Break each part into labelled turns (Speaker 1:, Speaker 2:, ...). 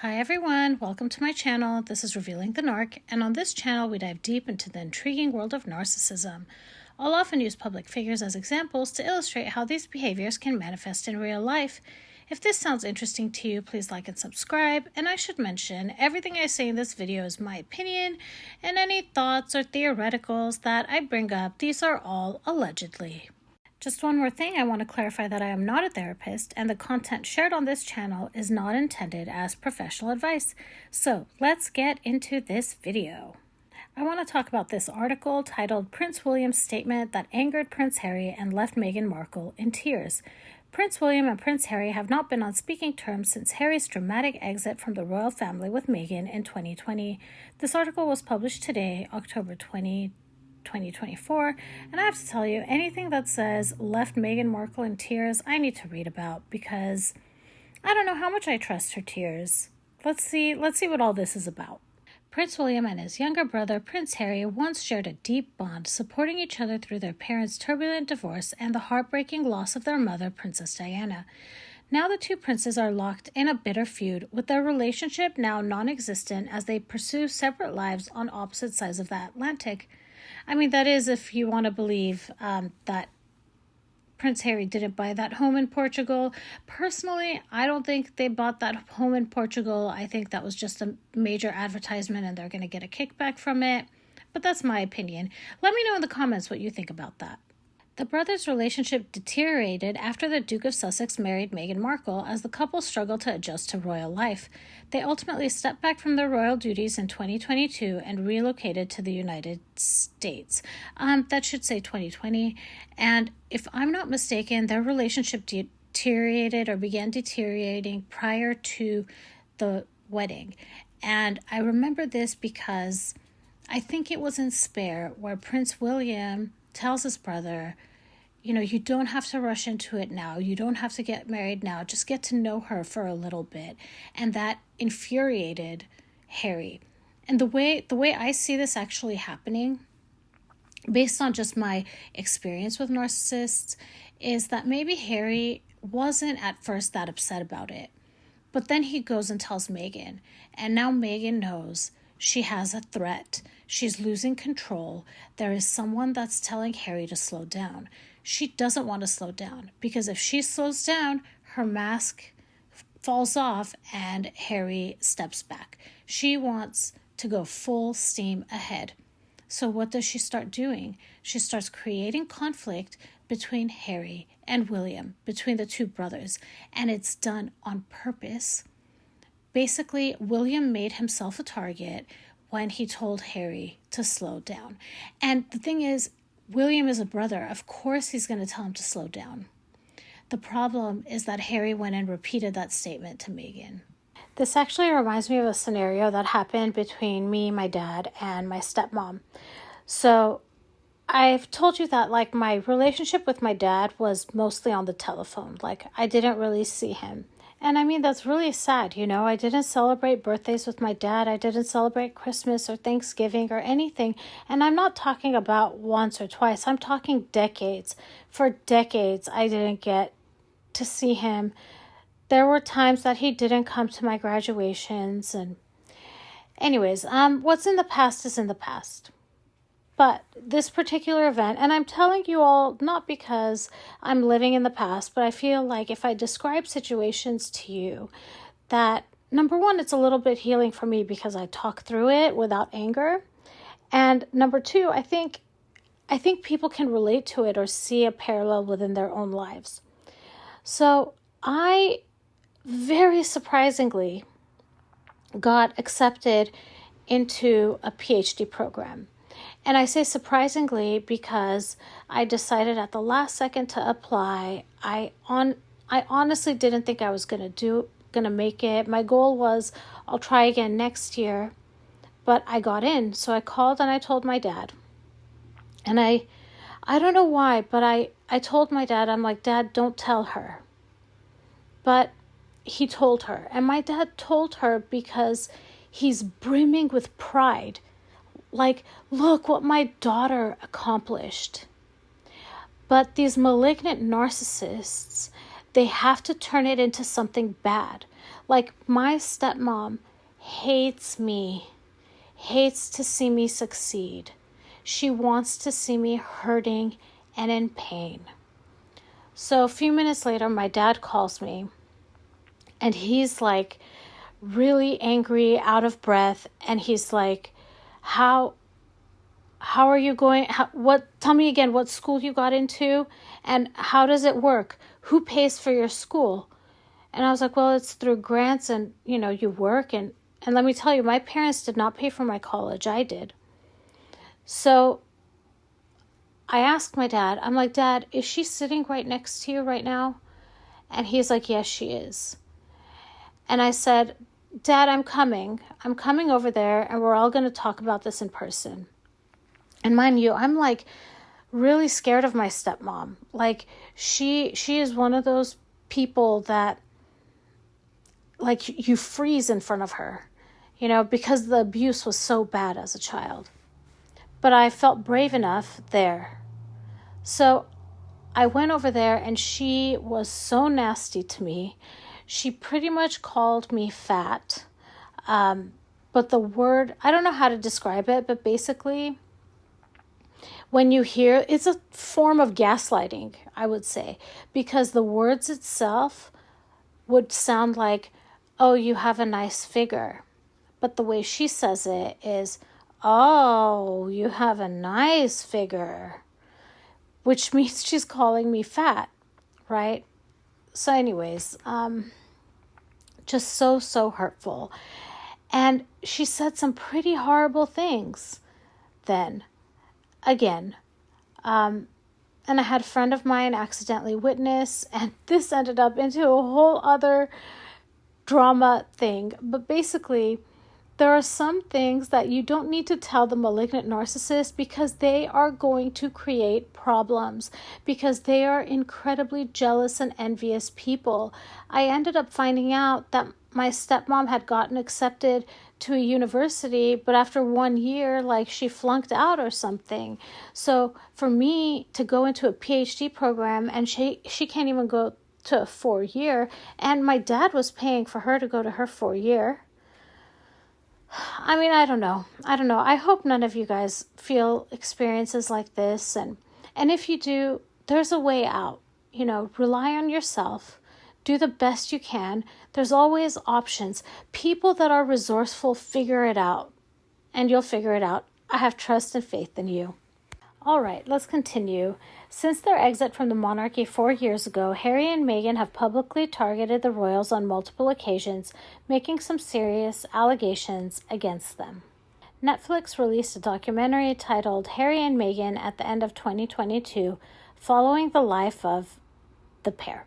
Speaker 1: Hi everyone, welcome to my channel. This is Revealing the Narc, and on this channel we dive deep into the intriguing world of narcissism. I'll often use public figures as examples to illustrate how these behaviors can manifest in real life. If this sounds interesting to you, please like and subscribe, and I should mention, everything I say in this video is my opinion, and any thoughts or theoreticals that I bring up, these are all allegedly. Just one more thing, I want to clarify that I am not a therapist and the content shared on this channel is not intended as professional advice. So let's get into this video. I want to talk about this article titled Prince William's Statement That Angered Prince Harry and Left Meghan Markle in Tears. Prince William and Prince Harry have not been on speaking terms since Harry's dramatic exit from the royal family with Meghan in 2020. This article was published today, October 2024, and I have to tell you, anything that says left Meghan Markle in tears, I need to read about because I don't know how much I trust her tears. Let's see what all this is about. Prince William and his younger brother, Prince Harry, once shared a deep bond, supporting each other through their parents' turbulent divorce and the heartbreaking loss of their mother, Princess Diana. Now the two princes are locked in a bitter feud, with their relationship now non-existent as they pursue separate lives on opposite sides of the Atlantic. I mean, that is if you want to believe that Prince Harry didn't buy that home in Portugal. Personally, I don't think they bought that home in Portugal. I think that was just a major advertisement and they're going to get a kickback from it. But that's my opinion. Let me know in the comments what you think about that. The brothers' relationship deteriorated after the Duke of Sussex married Meghan Markle as the couple struggled to adjust to royal life. They ultimately stepped back from their royal duties in 2022 and relocated to the United States. That should say 2020. And if I'm not mistaken, their relationship deteriorated or began deteriorating prior to the wedding. And I remember this because I think it was in Spare where Prince William tells his brother, you don't have to rush into it now. You don't have to get married now. Just get to know her for a little bit. And that infuriated Harry. And the way I see this actually happening, based on just my experience with narcissists, is that maybe Harry wasn't at first that upset about it. But then he goes and tells Meghan. And now Meghan knows she has a threat. She's losing control. There is someone that's telling Harry to slow down. She doesn't want to slow down because if she slows down, her mask falls off and Harry steps back. She wants to go full steam ahead. So what does she start doing? She starts creating conflict between Harry and William, between the two brothers, and it's done on purpose. Basically, William made himself a target when he told Harry to slow down. And the thing is, William is a brother. Of course he's going to tell him to slow down. The problem is that Harry went and repeated that statement to Meghan. This actually reminds me of a scenario that happened between me, my dad, and my stepmom. So I've told you that my relationship with my dad was mostly on the telephone. I didn't really see him. And I mean, that's really sad, I didn't celebrate birthdays with my dad. I didn't celebrate Christmas or Thanksgiving or anything. And I'm not talking about once or twice. I'm talking decades. For decades, I didn't get to see him. There were times that he didn't come to my graduations. And anyways, what's in the past is in the past. But this particular event, and I'm telling you all not because I'm living in the past, but I feel like if I describe situations to you, that number one, it's a little bit healing for me because I talk through it without anger. And number two, I think people can relate to it or see a parallel within their own lives. So I very surprisingly got accepted into a PhD program. And I say surprisingly because I decided at the last second to apply. I honestly didn't think I was gonna make it. My goal was I'll try again next year, but I got in. So I called and I told my dad. And I don't know why, but I told my dad, I'm like, Dad, don't tell her. But he told her. And my dad told her because he's brimming with pride. Look what my daughter accomplished. But these malignant narcissists, they have to turn it into something bad. Like, my stepmom hates me, hates to see me succeed. She wants to see me hurting and in pain. So a few minutes later, my dad calls me, and he's like really angry, out of breath, and he's like, how are you going, tell me again what school you got into, and how does it work? Who pays for your school? And I was like, well, it's through grants, and you work, and let me tell you, my parents did not pay for my college. I did. So I asked my dad, I'm like, Dad, is she sitting right next to you right now? And he's like, yes, she is. And I said, Dad, I'm coming over there, and we're all going to talk about this in person. And mind you, I'm like really scared of my stepmom. Like, she is one of those people that, like, you freeze in front of her, because the abuse was so bad as a child. But I felt brave enough there. So I went over there, and she was so nasty to me. She pretty much called me fat. But the word, I don't know how to describe it, but basically, when you hear, it's a form of gaslighting, I would say, because the words itself would sound like, oh, you have a nice figure. But the way she says it is, oh, you have a nice figure, which means she's calling me fat, right? So anyways, just so hurtful. And she said some pretty horrible things then. Again, and I had a friend of mine accidentally witness, and this ended up into a whole other drama thing. But basically, there are some things that you don't need to tell the malignant narcissist, because they are going to create problems, because they are incredibly jealous and envious people. I ended up finding out that my stepmom had gotten accepted to a university, but after 1 year, like, she flunked out or something. So for me to go into a PhD program, and she can't even go to a 4-year, and my dad was paying for her to go to her 4-year. I mean, I don't know. I hope none of you guys feel experiences like this. And if you do, there's a way out. Rely on yourself. Do the best you can. There's always options. People that are resourceful figure it out. And you'll figure it out. I have trust and faith in you. All right, let's continue. Since their exit from the monarchy 4 years ago, Harry and Meghan have publicly targeted the royals on multiple occasions, making some serious allegations against them. Netflix released a documentary titled Harry and Meghan at the end of 2022, following the life of the pair,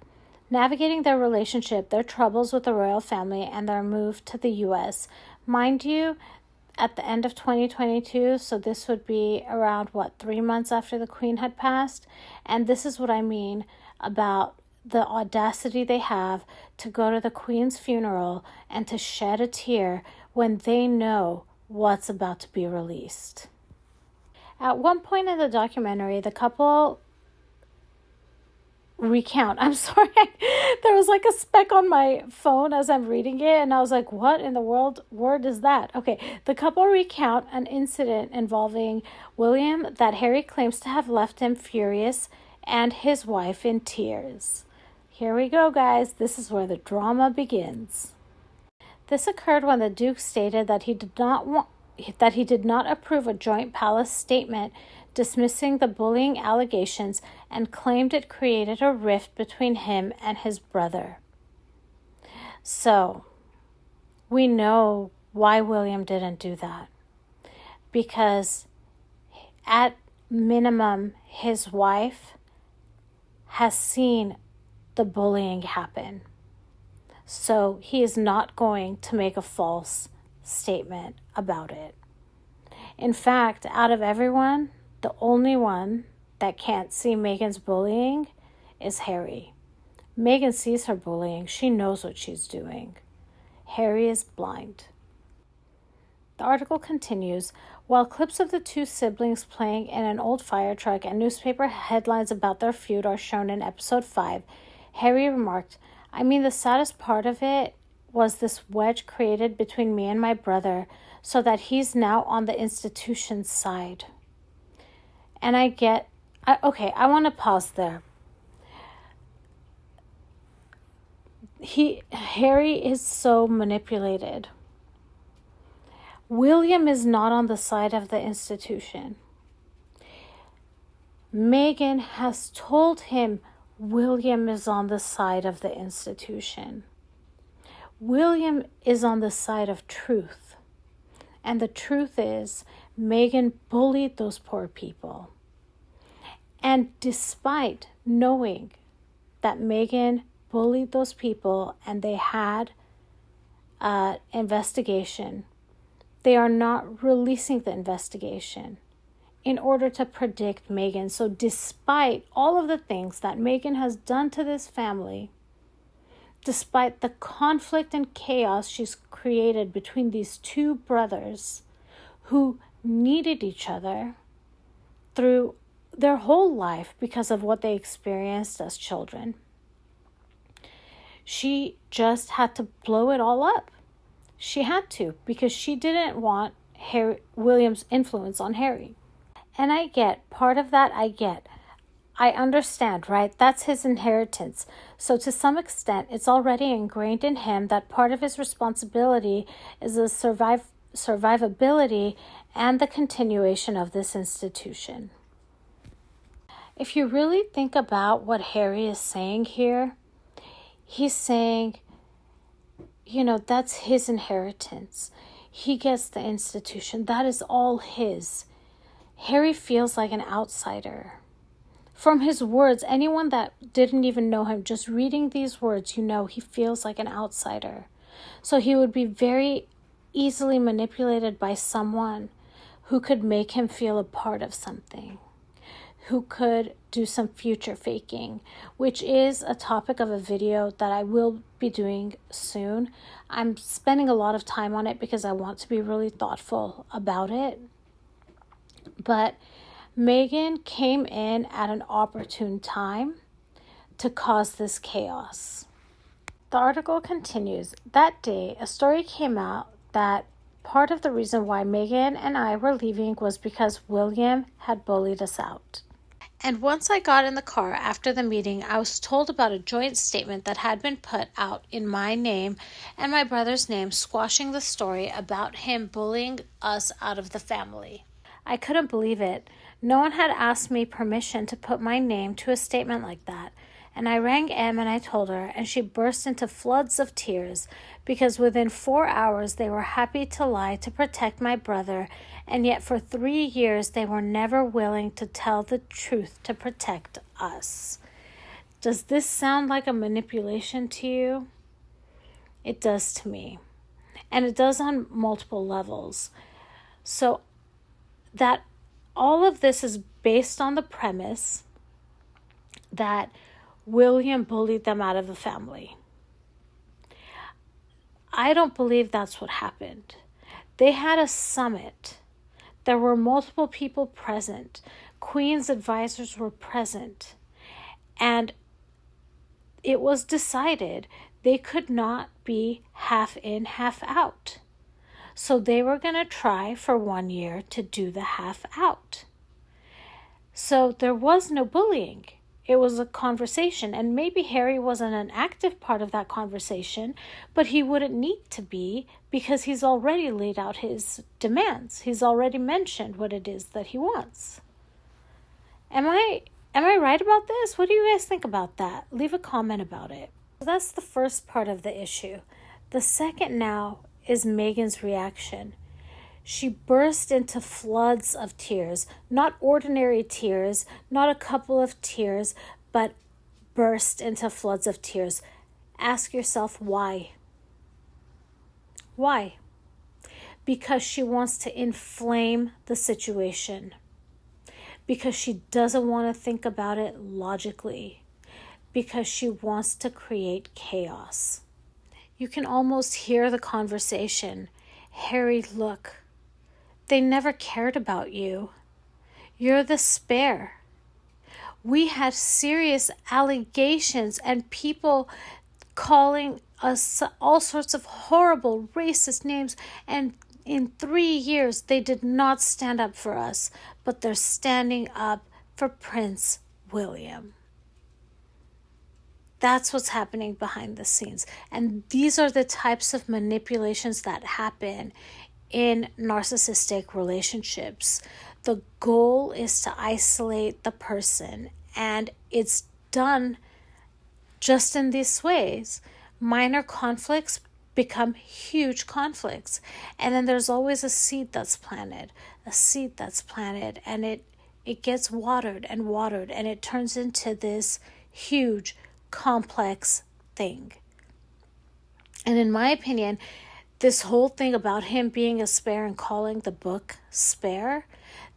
Speaker 1: navigating their relationship, their troubles with the royal family, and their move to the U.S. Mind you, at the end of 2022, so this would be around, 3 months after the Queen had passed. And this is what I mean about the audacity they have to go to the Queen's funeral and to shed a tear when they know what's about to be released. At one point in the documentary, the couple recount. I'm sorry. There was like a speck on my phone as I'm reading it, and I was like, what in the word is that? Okay, the couple recount an incident involving William that Harry claims to have left him furious and his wife in tears. Here we go, guys. This is where the drama begins. This occurred when the Duke stated that he did not approve a joint palace statement dismissing the bullying allegations and claimed it created a rift between him and his brother. So, we know why William didn't do that. Because at minimum, his wife has seen the bullying happen. So, he is not going to make a false statement about it. In fact, out of everyone, the only one that can't see Meghan's bullying is Harry. Meghan sees her bullying. She knows what she's doing. Harry is blind. The article continues, while clips of the two siblings playing in an old fire truck and newspaper headlines about their feud are shown in episode 5, Harry remarked, I mean, the saddest part of it was this wedge created between me and my brother so that he's now on the institution's side. And I want to pause there. Harry is so manipulated. William is not on the side of the institution. Meghan has told him William is on the side of the institution. William is on the side of truth. And the truth is, Meghan bullied those poor people. And despite knowing that Meghan bullied those people and they had an investigation, they are not releasing the investigation in order to protect Meghan. So despite all of the things that Meghan has done to this family, despite the conflict and chaos she's created between these two brothers who needed each other through their whole life because of what they experienced as children, she just had to blow it all up. She had to, because she didn't want William's influence on Harry. And I get, part of that I understand, right? That's his inheritance. So to some extent, it's already ingrained in him that part of his responsibility is the survivability and the continuation of this institution. If you really think about what Harry is saying here, he's saying, that's his inheritance. He gets the institution. That is all his. Harry feels like an outsider. From his words, anyone that didn't even know him, just reading these words, he feels like an outsider. So he would be very easily manipulated by someone who could make him feel a part of something, who could do some future faking, which is a topic of a video that I will be doing soon. I'm spending a lot of time on it because I want to be really thoughtful about it. But Meghan came in at an opportune time to cause this chaos. The article continues. That day, a story came out that part of the reason why Meghan and I were leaving was because William had bullied us out. And once I got in the car after the meeting, I was told about a joint statement that had been put out in my name and my brother's name, squashing the story about him bullying us out of the family. I couldn't believe it. No one had asked me permission to put my name to a statement like that. And I rang Em and I told her, and she burst into floods of tears because within 4 hours they were happy to lie to protect my brother, and yet for 3 years they were never willing to tell the truth to protect us. Does this sound like a manipulation to you? It does to me. And it does on multiple levels. So that all of this is based on the premise that William bullied them out of the family. I don't believe that's what happened. They had a summit. There were multiple people present. Queen's advisors were present. And it was decided they could not be half in, half out. So they were going to try for 1 year to do the half out. So there was no bullying. It was a conversation, and maybe Harry wasn't an active part of that conversation, but he wouldn't need to be because he's already laid out his demands. He's already mentioned what it is that he wants. Am I right about this? What do you guys think about that? Leave a comment about it. So that's the first part of the issue. The second now is Meghan's reaction. She burst into floods of tears, not ordinary tears, not a couple of tears, but burst into floods of tears. Ask yourself why. Why? Because she wants to inflame the situation. Because she doesn't want to think about it logically. Because she wants to create chaos. You can almost hear the conversation. Harry, look. They never cared about you. You're the spare. We had serious allegations and people calling all sorts of horrible racist names, and in 3 years they did not stand up for us, but they're standing up for Prince William. That's what's happening behind the scenes. And these are the types of manipulations that happen in narcissistic relationships. The goal is to isolate the person, and it's done just in these ways. Minor conflicts become huge conflicts, and then there's always a seed that's planted, and it gets watered, and it turns into this huge complex thing. And in my opinion, this whole thing about him being a spare and calling the book Spare,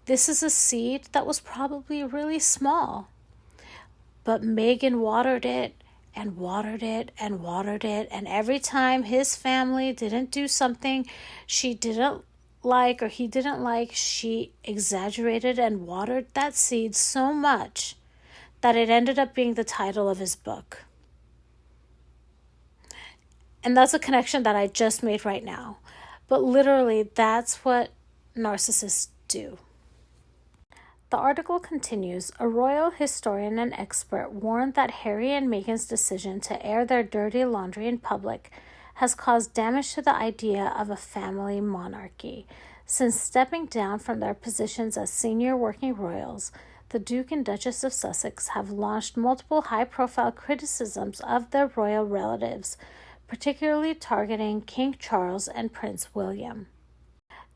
Speaker 1: this is a seed that was probably really small, but Meghan watered it and watered it and watered it, and every time his family didn't do something she didn't like or he didn't like, she exaggerated and watered that seed so much that it ended up being the title of his book. And that's a connection that I just made right now. But literally, that's what narcissists do. The article continues, a royal historian and expert warned that Harry and Meghan's decision to air their dirty laundry in public has caused damage to the idea of a family monarchy. Since stepping down from their positions as senior working royals, the Duke and Duchess of Sussex have launched multiple high-profile criticisms of their royal relatives, particularly targeting King Charles and Prince William.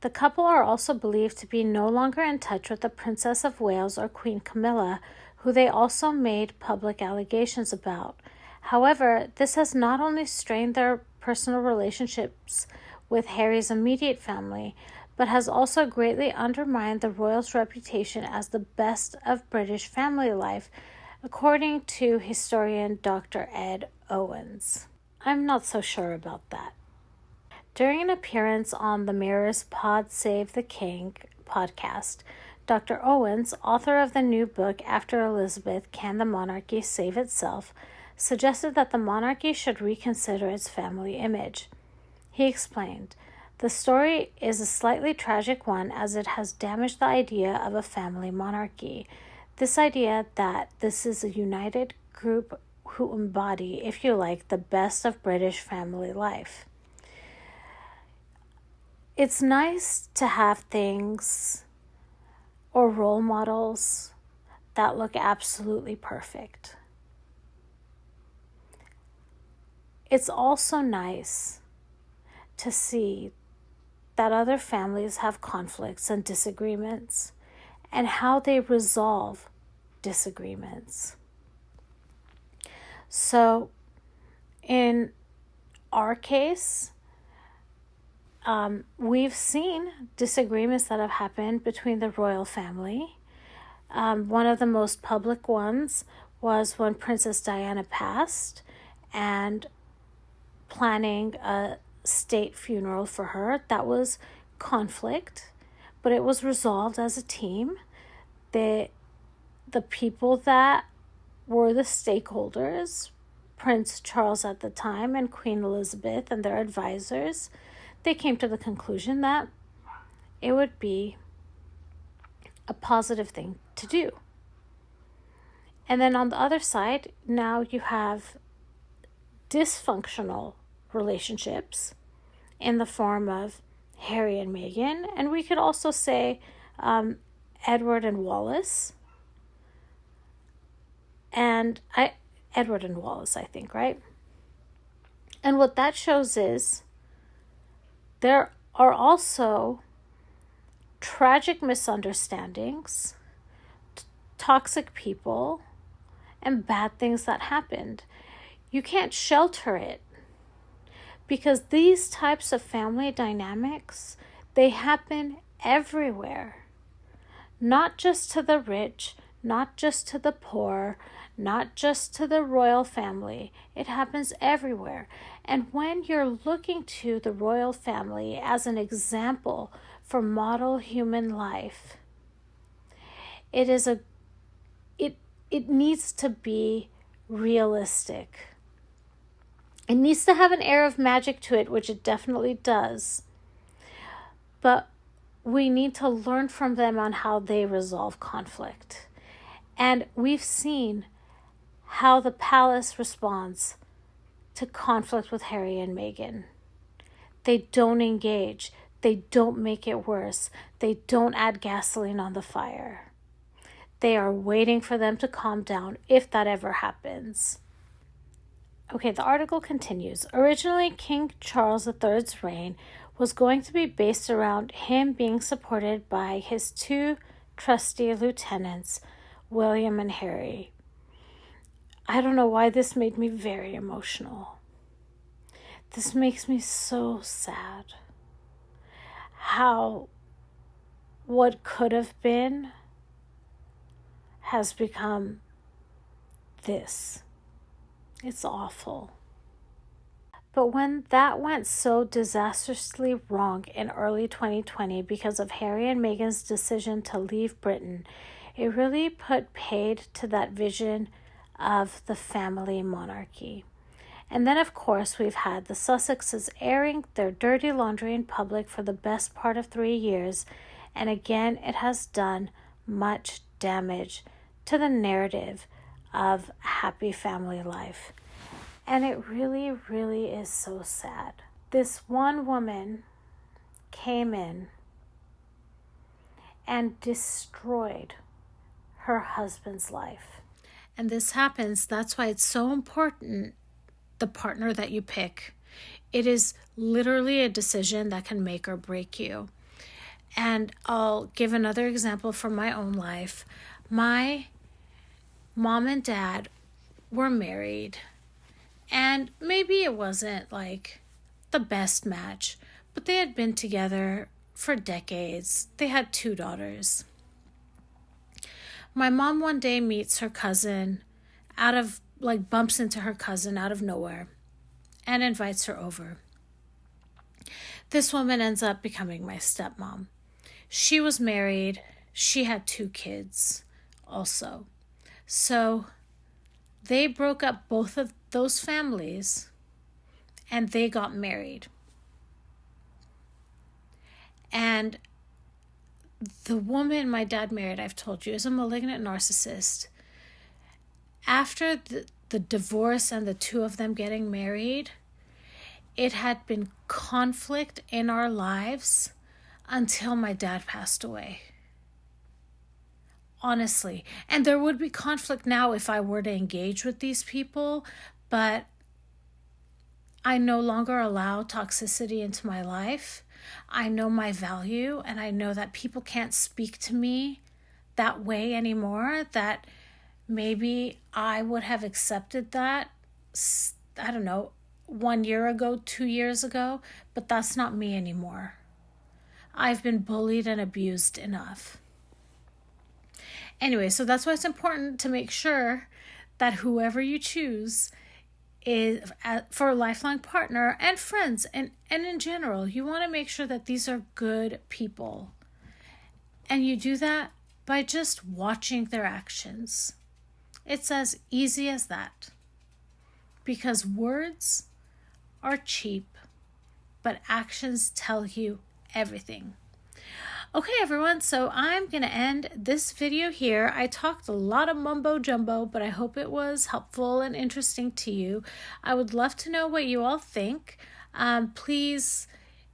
Speaker 1: The couple are also believed to be no longer in touch with the Princess of Wales or Queen Camilla, who they also made public allegations about. However, this has not only strained their personal relationships with Harry's immediate family, but has also greatly undermined the royals' reputation as the best of British family life, according to historian Dr. Ed Owens. I'm not so sure about that. During an appearance on the Mirror's Pod Save the King podcast, Dr. Owens, author of the new book After Elizabeth, Can the Monarchy Save Itself?, suggested that the monarchy should reconsider its family image. He explained, the story is a slightly tragic one as it has damaged the idea of a family monarchy. This idea that this is a united group who embody, if you like, the best of British family life. It's nice to have things or role models that look absolutely perfect. It's also nice to see that other families have conflicts and disagreements and how they resolve disagreements. So in our case, we've seen disagreements that have happened between the royal family. One of the most public ones was when Princess Diana passed and planning a state funeral for her. That was conflict, but it was resolved as a team. The people that were the stakeholders, Prince Charles at the time and Queen Elizabeth and their advisors, they came to the conclusion that it would be a positive thing to do. And then on the other side, now you have dysfunctional relationships in the form of Harry and Meghan, and we could also say Edward and Wallace. Edward and Wallace, I think, right? And what that shows is there are also tragic misunderstandings, toxic people, and bad things that happened. You can't shelter it because these types of family dynamics, they happen everywhere. Not just to the rich, not just to the poor, not just to the royal family. It happens everywhere. And when you're looking to the royal family as an example for model human life, it needs to be realistic. It needs to have an air of magic to it, which it definitely does. But we need to learn from them on how they resolve conflict. And we've seen how the palace responds to conflict with Harry and Meghan. They don't engage. They don't make it worse. They don't add gasoline on the fire. They are waiting for them to calm down, if that ever happens. Okay, the article continues. Originally, King Charles III's reign was going to be based around him being supported by his two trusty lieutenants, William and Harry. I don't know why this made me very emotional. This makes me so sad. How what could have been has become this. It's awful. But when that went so disastrously wrong in early 2020 because of Harry and Meghan's decision to leave Britain, it really put paid to that vision of the family monarchy. And then, of course, we've had the Sussexes airing their dirty laundry in public for the best part of 3 years, and again, it has done much damage to the narrative of happy family life. And it really, really is so sad. This one woman came in and destroyed her husband's life. And this happens, that's why it's so important, the partner that you pick. It is literally a decision that can make or break you. And I'll give another example from my own life. My mom and dad were married, and maybe it wasn't like the best match, but they had been together for decades. They had 2 daughters. My mom one day meets her cousin bumps into her cousin out of nowhere and invites her over. This woman ends up becoming my stepmom. She was married. She had 2 kids also. So they broke up both of those families and they got married. And the woman my dad married, I've told you, is a malignant narcissist. After the divorce and the 2 of them getting married, it had been conflict in our lives until my dad passed away. Honestly. And there would be conflict now if I were to engage with these people, but I no longer allow toxicity into my life. I know my value, and I know that people can't speak to me that way anymore, that maybe I would have accepted that, 1 year ago, 2 years ago, but that's not me anymore. I've been bullied and abused enough. Anyway, so that's why it's important to make sure that whoever you choose is for a lifelong partner and friends and in general, you want to make sure that these are good people. And you do that by just watching their actions. It's as easy as that. Because words are cheap, but actions tell you everything. Okay, everyone, so I'm going to end this video here. I talked a lot of mumbo jumbo, but I hope it was helpful and interesting to you. I would love to know what you all think. Please,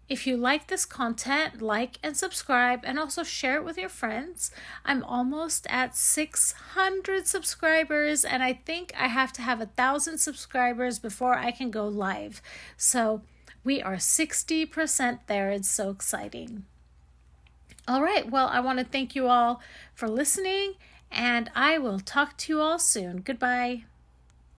Speaker 1: if you like this content, like and subscribe, and also share it with your friends. I'm almost at 600 subscribers, and I think I have to have 1,000 subscribers before I can go live. So we are 60% there. It's so exciting. All right, well, I want to thank you all for listening, and I will talk to you all soon. Goodbye.